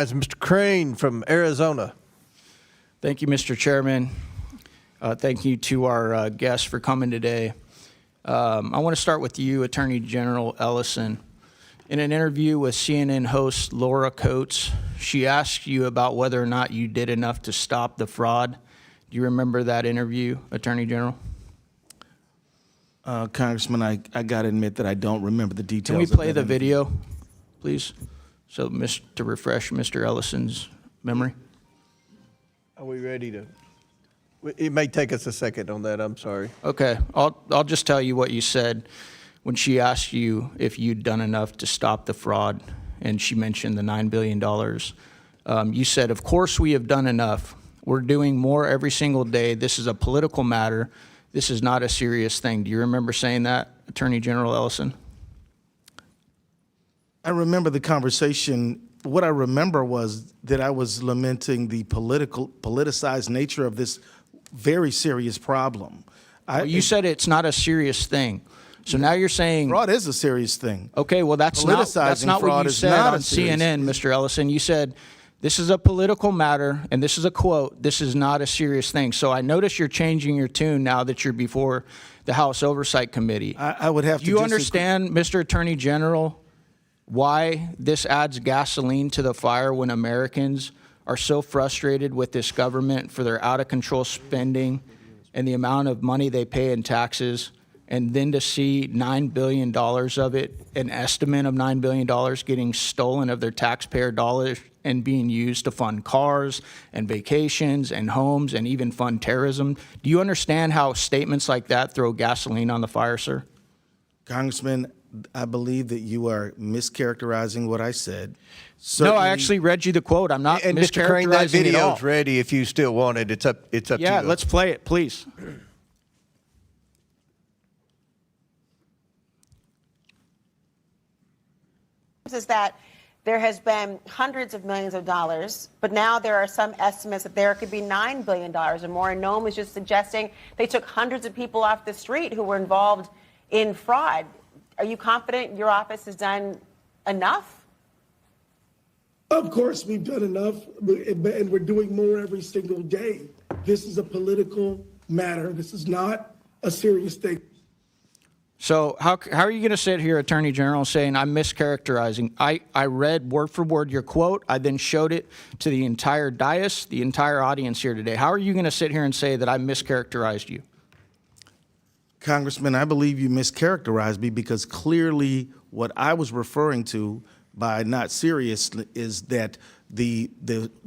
As Mr. Crane from Arizona. Thank you, Mr. Chairman. Thank you to our guests for coming today. I want to start with you, Attorney General Ellison. In an interview with CNN host Laura Coates, she asked you about whether or not you did enough to stop the fraud. Do you remember that interview, Attorney General? Congressman, I got to admit that I don't remember the details. Can we play the video, please? So, to refresh Mr. Ellison's memory. Are we ready to? It may take us a second on that. I'm sorry. Okay, I'll just tell you what you said when she asked you if you'd done enough to stop the fraud, and she mentioned the $9 billion. You said, "Of course we have done enough. We're doing more every single day. This is a political matter. This is not a serious thing." Do you remember saying that, Attorney General Ellison? I remember the conversation. What I remember was that I was lamenting the politicized nature of this very serious problem. Well, you said it's not a serious thing. So now you're saying fraud is a serious thing. Okay, well that's not what you said on CNN, Mr. Ellison. You said this is a political matter, and this is a quote, "This is not a serious thing." So I notice you're changing your tune now that you're before the House Oversight Committee. I would have to. Do you understand, Mr. Attorney General, why this adds gasoline to the fire when Americans are so frustrated with this government for their out-of-control spending and the amount of money they pay in taxes, and then to see $9 billion of it, an estimate of $9 billion getting stolen of their taxpayer dollars and being used to fund cars and vacations and homes and even fund terrorism? Do you understand how statements like that throw gasoline on the fire, sir? Congressman, I believe that you are mischaracterizing what I said. No, I actually read you the quote. I'm not And mischaracterizing Mr. Crane, that at video all. is ready if you still want it. It's up to you. Yeah, let's play it, please. Is that there has been hundreds of millions of dollars, but now there are some estimates that there could be $9 billion or more. And Noam was just suggesting they took hundreds of people off the street who were involved in fraud. Are you confident your office has done enough? Of course, we've done enough, and we're doing more every single day. This is a political matter. This is not a serious thing. So how are you going to sit here, Attorney General, saying I'm mischaracterizing? I read word for word your quote. I then showed it to the entire dais, the entire audience here today. How are you going to sit here and say that I mischaracterized you? Congressman, I believe you mischaracterized me, because clearly what I was referring to by not serious is that the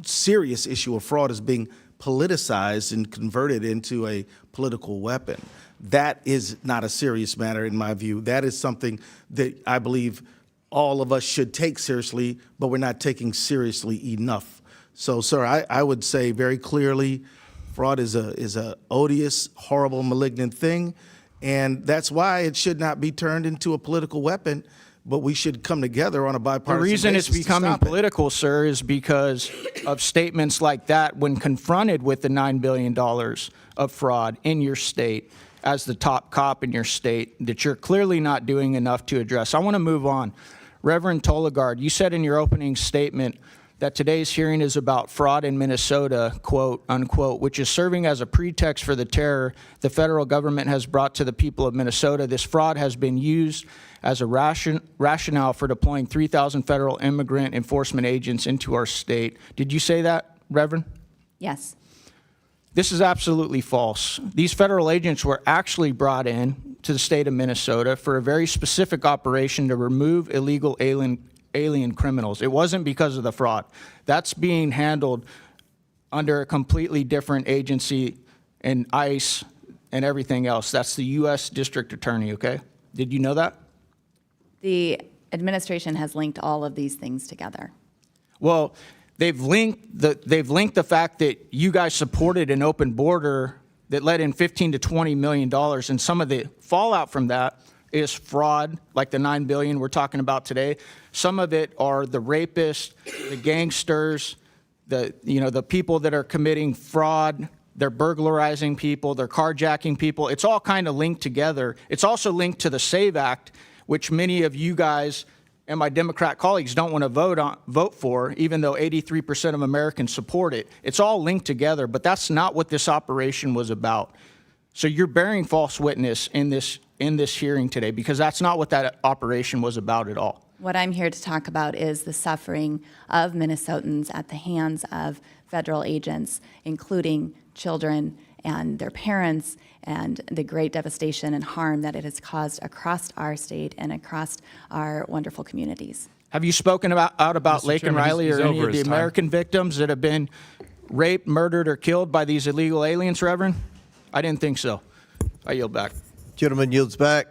serious issue of fraud is being politicized and converted into a political weapon. That is not a serious matter in my view. That is something that I believe all of us should take seriously, but we're not taking seriously enough. So, sir, I would say very clearly, fraud is a odious, horrible, malignant thing. And that's why it should not be turned into a political weapon, but we should come together on a bipartisan basis. The reason it's becoming political, sir, is because of statements like that when confronted with the $9 billion of fraud in your state as the top cop in your state that you're clearly not doing enough to address. I want to move on. Reverend Tolagard, you said in your opening statement that today's hearing is about fraud in Minnesota, quote, unquote, which is serving as a pretext for the terror the federal government has brought to the people of Minnesota. This fraud has been used as a rationale for deploying 3,000 federal immigrant enforcement agents into our state. Did you say that, Reverend? Yes. This is absolutely false. These federal agents were actually brought in to the state of Minnesota for a very specific operation to remove illegal alien criminals. It wasn't because of the fraud. That's being handled under a completely different agency and ICE and everything else. That's the U.S. District Attorney, okay? Did you know that? The administration has linked all of these things together. Well, they've linked the fact that you guys supported an open border that let in $15 to $20 million, and some of the fallout from that is fraud, like the $9 billion we're talking about today. Some of it are the rapists, the gangsters, the people that are committing fraud. They're burglarizing people, they're carjacking people. It's all kind of linked together. It's also linked to the SAVE Act, which many of you guys and my Democrat colleagues don't want to vote for, even though 83% of Americans support it. It's all linked together, but that's not what this operation was about. So you're bearing false witness in this hearing today, because that's not what that operation was about at all. What I'm here to talk about is the suffering of Minnesotans at the hands of federal agents, including children and their parents, and the great devastation and harm that it has caused across our state and across our wonderful communities. Have you spoken out about Mr. Lake and Chairman, Riley he's or any over of the his time. American victims that have been raped, murdered, or killed by these illegal aliens, Reverend? I didn't think so. I yield back. Gentleman yields back.